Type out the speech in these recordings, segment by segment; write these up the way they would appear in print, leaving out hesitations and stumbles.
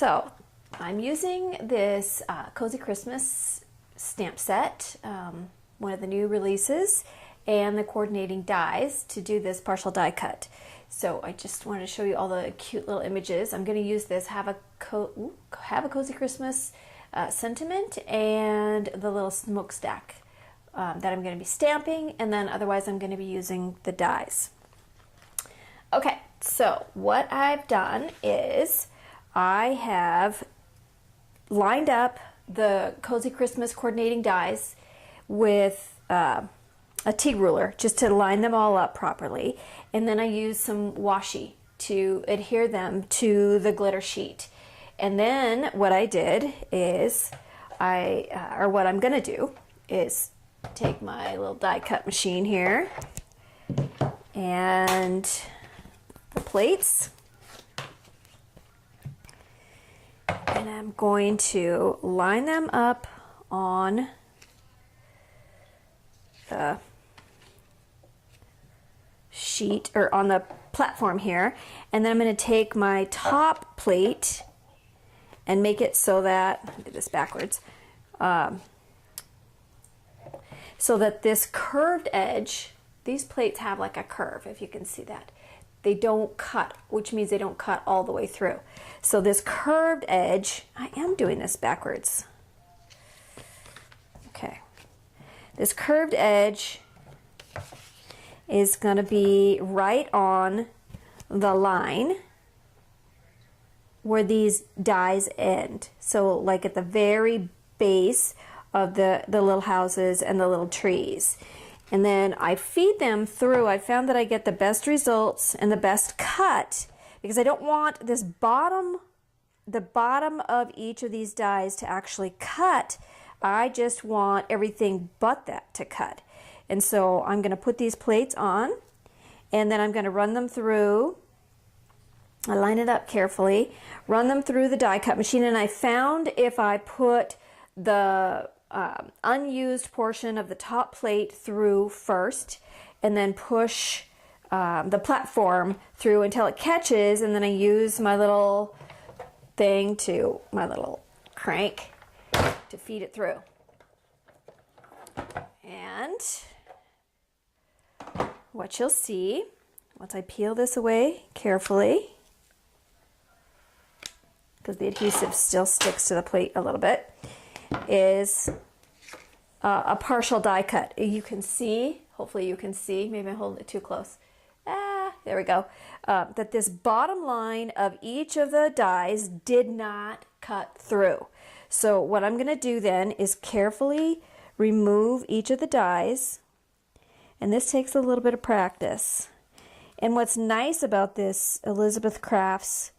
So I'm using this Cozy Christmas stamp set, one of the new releases, and the coordinating dies to do this partial die cut. So I just wanted to show you all the cute little images. I'm going to use this Have a Cozy Christmas sentiment and the little smokestack that I'm going to be stamping, and then otherwise I'm going to be using the dies. Okay, so what I've done is I have lined up the Cozy Christmas coordinating dies with a T ruler just to line them all up properly, and then I used some washi to adhere them to the glitter sheet. And then what I did is what I'm gonna do is take my little die cut machine here and the plates, and I'm going to line them up on the sheet or on the platform here, and then I'm going to take my top plate and make it so that, I'll do this backwards, so that this curved edge, these plates have like a curve, if you can see that. They don't cut, which means they don't cut all the way through. So this curved edge, I am doing this backwards. Okay. This curved edge is going to be right on the line where these dies end. So like at the very base of the little houses and the little trees. And then I feed them through. I found that I get the best results and the best cut because I don't want this the bottom of each of these dies to actually cut. I just want everything but that to cut. And so I'm going to put these plates on, and then I'm going to run them through. I line it up carefully, run them through the die cut machine, and I found if I put the unused portion of the top plate through first and then push the platform through until it catches, and then I use my little thing my little crank to feed it through. And what you'll see once I peel this away carefully, because the adhesive still sticks to the plate a little bit, is a partial die cut. You can see, hopefully you can see, maybe I'm holding it too close. There we go. That this bottom line of each of the dies did not cut through. So what I'm going to do then is carefully remove each of the dies, and this takes a little bit of practice. And what's nice about this Elizabeth Crafts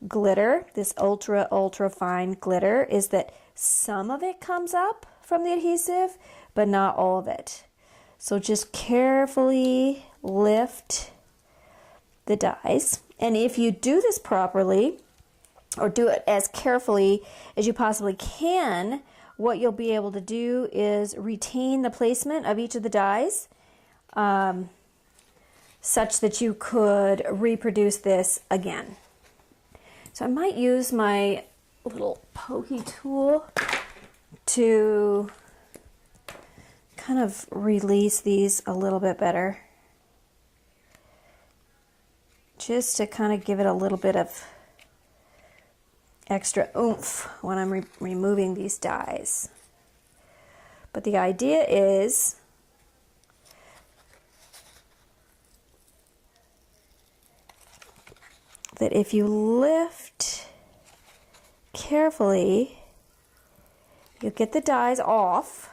glitter, this ultra fine glitter, is that some of it comes up from the adhesive, but not all of it. So just carefully lift the dies, and if you do this properly, or do it as carefully as you possibly can, what you'll be able to do is retain the placement of each of the dies, such that you could reproduce this again. So I might use my little pokey tool to kind of release these a little bit better, just to kind of give it a little bit of extra oomph when I'm removing these dies. But the idea is that if you lift carefully, you'll get the dies off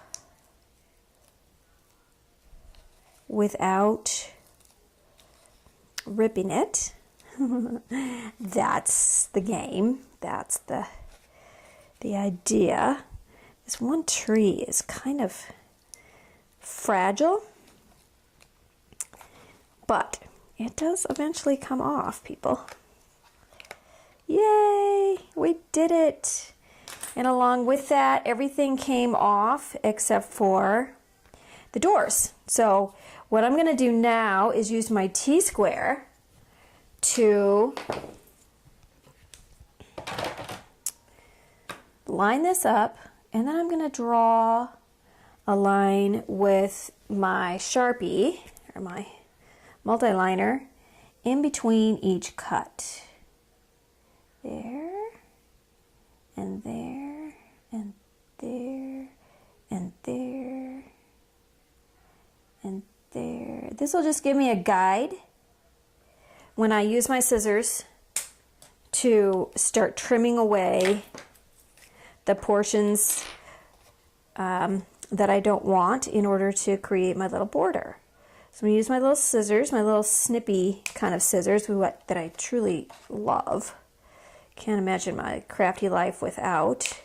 without ripping it. That's the game. That's the idea. This one tree is kind of fragile, but it does eventually come off, people. Yay! We did it! And along with that, everything came off except for the doors. So what I'm going to do now is use my T-square to line this up, and then I'm going to draw a line with my Sharpie or my multi-liner in between each cut. There, and there, and there, and there, and there. This will just give me a guide when I use my scissors to start trimming away the portions that I don't want in order to create my little border. So I'm going to use my little scissors, my little snippy kind of scissors that I truly love. Can't imagine my crafty life without.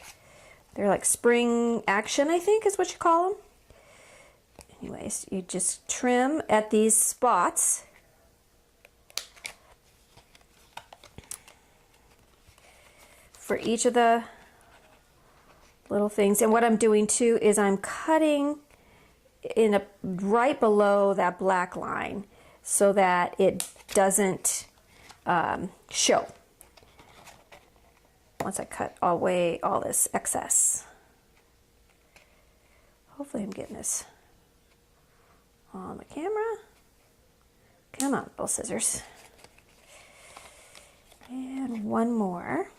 They're like spring action, I think is what you call them. Anyways, you just trim at these spots. For each of the little things. And what I'm doing too is I'm cutting right below that black line so that it doesn't show once I cut away all this excess. Hopefully I'm getting this on the camera. Come on, little scissors. And one more.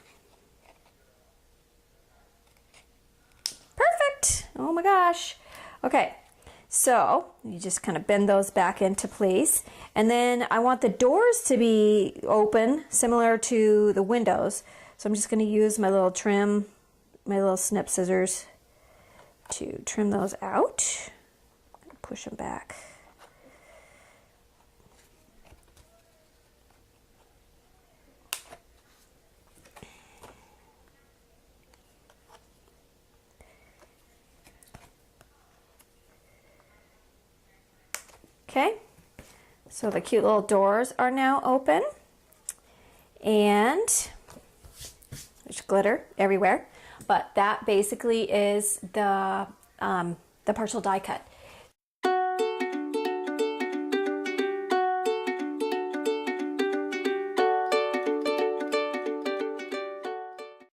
Perfect. Oh my gosh. Okay, so you just kind of bend those back into place. And then I want the doors to be open, similar to the windows. So I'm just going to use my little snip scissors to trim those out. I'm going to push them back. Okay, so the cute little doors are now open, and there's glitter everywhere, but that basically is the partial die cut.